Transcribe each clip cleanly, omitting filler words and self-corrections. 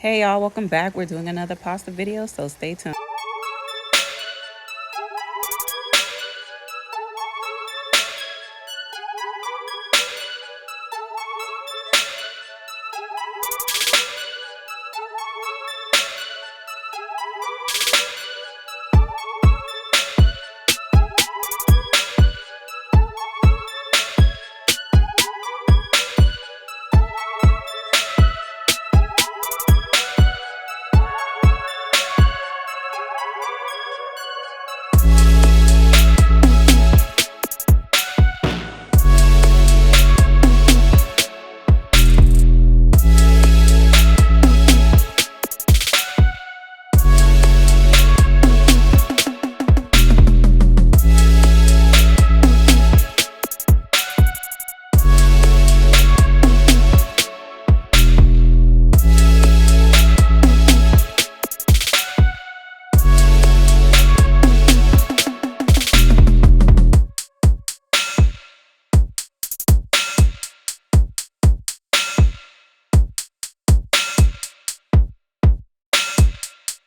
Hey y'all, welcome back. We're doing another pasta video, so stay tuned.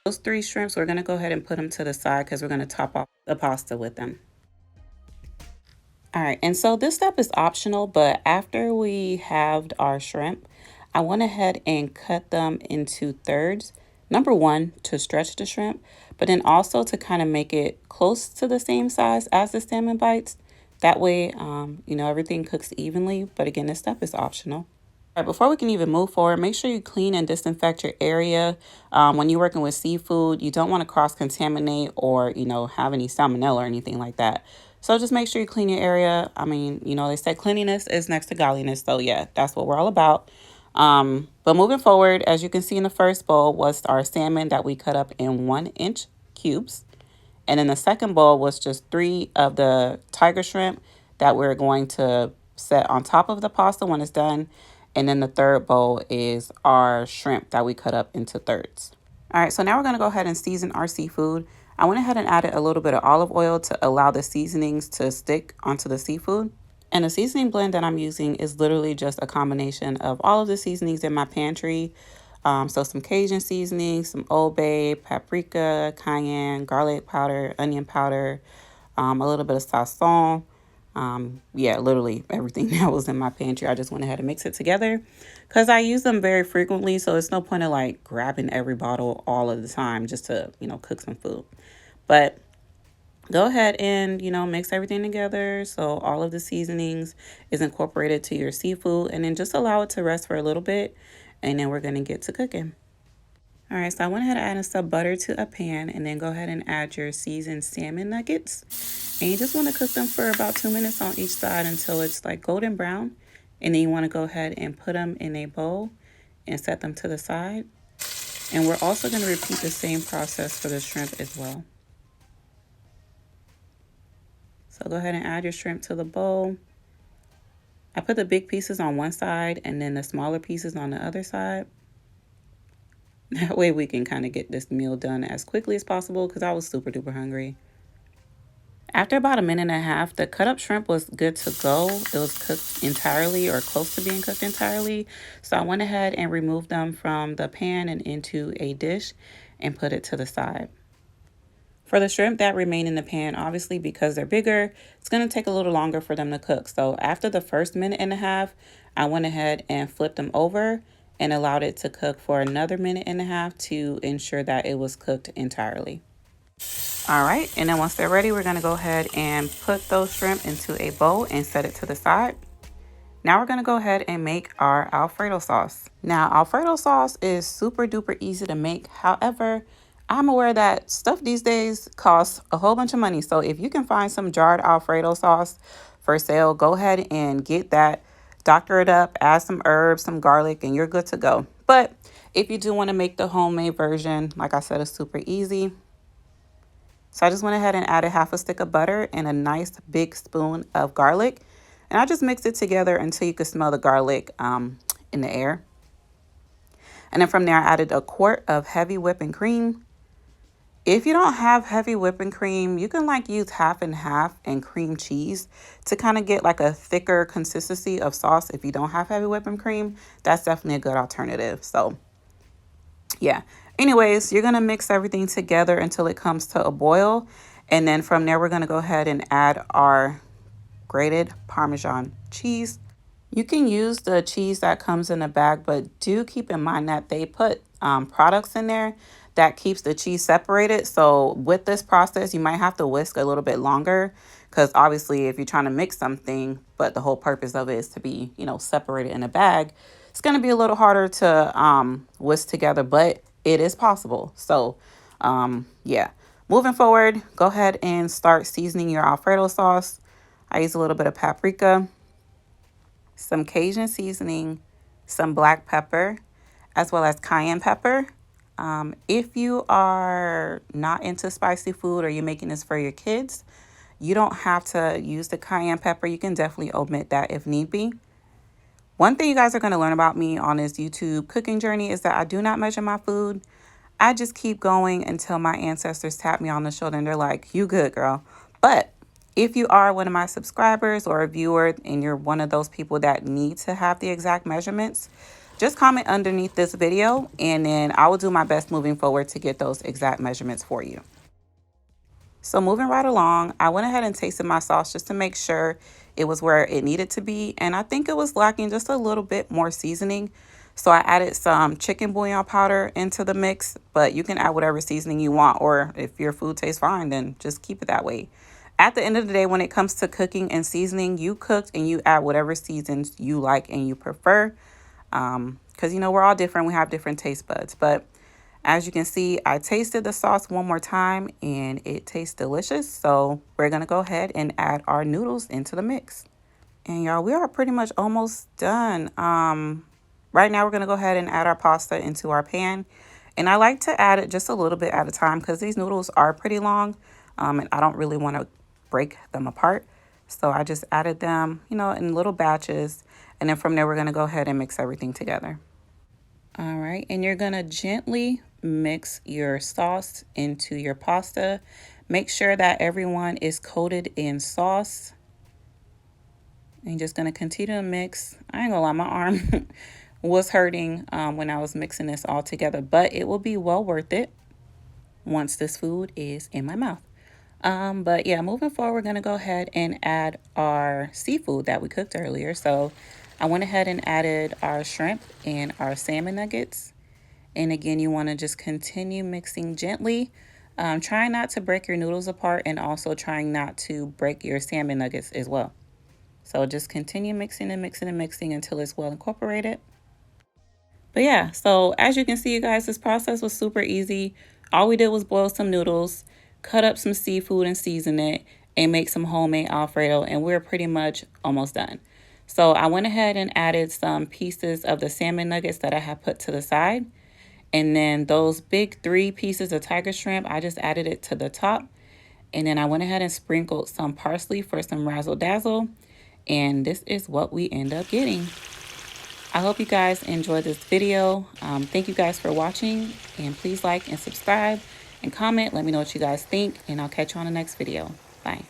Those three shrimps, we're going to go ahead and put them to the side because we're going to top off the pasta with them. All right, and so this step is optional, but after we halved our shrimp, I went ahead and cut them into thirds. Number one, to stretch the shrimp, but then also to kind of make it close to the same size as the salmon bites. That way, everything cooks evenly, but again, this step is optional. All right, before we can even move forward, make sure you clean and disinfect your area. When you're working with seafood, you don't want to cross-contaminate or, have any salmonella or anything like that. So just make sure you clean your area. I mean, they say cleanliness is next to godliness. So yeah, that's what we're all about. But moving forward, as you can see in the first bowl was our salmon that we cut up in 1-inch cubes. And then the second bowl was just 3 of the tiger shrimp that we're going to set on top of the pasta when it's done. And then the third bowl is our shrimp that we cut up into thirds. All right, so now we're going to go ahead and season our seafood. I went ahead and added a little bit of olive oil to allow the seasonings to stick onto the seafood. And the seasoning blend that I'm using is literally just a combination of all of the seasonings in my pantry. So some Cajun seasoning, some Old Bay, paprika, cayenne, garlic powder, onion powder, a little bit of sazon. Yeah, literally everything that was in my pantry. I just went ahead and mixed it together because I use them very frequently. So it's no point of like grabbing every bottle all of the time just to, cook some food. But go ahead and, mix everything together so all of the seasonings is incorporated to your seafood, and then just allow it to rest for a little bit, and then we're going to get to cooking. All right, so I went ahead and added some butter to a pan, and then go ahead and add your seasoned salmon nuggets. And you just want to cook them for about 2 minutes on each side until it's like golden brown. And then you want to go ahead and put them in a bowl and set them to the side. And we're also going to repeat the same process for the shrimp as well. So go ahead and add your shrimp to the bowl. I put the big pieces on one side and then the smaller pieces on the other side. That way we can kind of get this meal done as quickly as possible because I was super duper hungry. After about 1.5 minutes, the cut up shrimp was good to go. It was cooked entirely or close to being cooked entirely. So I went ahead and removed them from the pan and into a dish and put it to the side. For the shrimp that remain in the pan, obviously because they're bigger, it's going to take a little longer for them to cook. So after the first 1.5 minutes, I went ahead and flipped them over and allowed it to cook for another 1.5 minutes to ensure that it was cooked entirely. All right, and then once they're ready, we're going to go ahead and put those shrimp into a bowl and set it to the side. Now we're going to go ahead and make our Alfredo sauce. Now, Alfredo sauce is super duper easy to make. However, I'm aware that stuff these days costs a whole bunch of money. So if you can find some jarred Alfredo sauce for sale, go ahead and get that. Doctor it up, add some herbs, some garlic, and you're good to go. But if you do want to make the homemade version, like I said, it's super easy. So I just went ahead and added 1/2 stick of butter and a nice big spoon of garlic. And I just mixed it together until you could smell the garlic in the air. And then from there, I added 1/4 of heavy whipping cream. If you don't have heavy whipping cream, you can like use 1/2 and 1/2 and cream cheese to kind of get like a thicker consistency of sauce. If you don't have heavy whipping cream, that's definitely a good alternative. So Yeah. Anyways, you're going to mix everything together until it comes to a boil. And then from there, we're going to go ahead and add our grated Parmesan cheese. You can use the cheese that comes in a bag, but do keep in mind that they put products in there that keeps the cheese separated. So with this process, you might have to whisk a little bit longer because obviously if you're trying to mix something, but the whole purpose of it is to be, separated in a bag, it's going to be a little harder to whisk together, but it is possible. So yeah, moving forward, go ahead and start seasoning your Alfredo sauce. I use a little bit of paprika, some Cajun seasoning, some black pepper, as well as cayenne pepper. If you are not into spicy food or you're making this for your kids, you don't have to use the cayenne pepper. You can definitely omit that if need be. One thing you guys are going to learn about me on this YouTube cooking journey is that I do not measure my food. I just keep going until my ancestors tap me on the shoulder and they're like, you good, girl. But if you are one of my subscribers or a viewer and you're one of those people that need to have the exact measurements, just comment underneath this video and then I will do my best moving forward to get those exact measurements for you. So moving right along, I went ahead and tasted my sauce just to make sure it was where it needed to be. And I think it was lacking just a little bit more seasoning. So I added some chicken bouillon powder into the mix, but you can add whatever seasoning you want, or if your food tastes fine, then just keep it that way. At the end of the day, when it comes to cooking and seasoning, you cooked and you add whatever seasons you like and you prefer. Because, we're all different. We have different taste buds. But as you can see, I tasted the sauce one more time and it tastes delicious. So we're going to go ahead and add our noodles into the mix. And y'all, we are pretty much almost done. Right now, we're going to go ahead and add our pasta into our pan. And I like to add it just a little bit at a time because these noodles are pretty long. And I don't really want to break them apart. So I just added them, in little batches. And then from there, we're going to go ahead and mix everything together. All right. And you're going to gently mix your sauce into your pasta. Make sure that everyone is coated in sauce. And you're just going to continue to mix. I ain't gonna lie, my arm was hurting when I was mixing this all together, but it will be well worth it once this food is in my mouth. But yeah, moving forward, we're going to go ahead and add our seafood that we cooked earlier. So I went ahead and added our shrimp and our salmon nuggets. And again, you want to just continue mixing gently. Trying not to break your noodles apart and also trying not to break your salmon nuggets as well. So just continue mixing and mixing and mixing until it's well incorporated. But yeah, so as you can see, you guys, this process was super easy. All we did was boil some noodles, cut up some seafood and season it, and make some homemade Alfredo, and we're pretty much almost done. So I went ahead and added some pieces of the salmon nuggets that I had put to the side. And then those big 3 pieces of tiger shrimp, I just added it to the top. And then I went ahead and sprinkled some parsley for some razzle dazzle. And this is what we end up getting. I hope you guys enjoyed this video. Thank you guys for watching. And please like and subscribe and comment. Let me know what you guys think. And I'll catch you on the next video. Bye.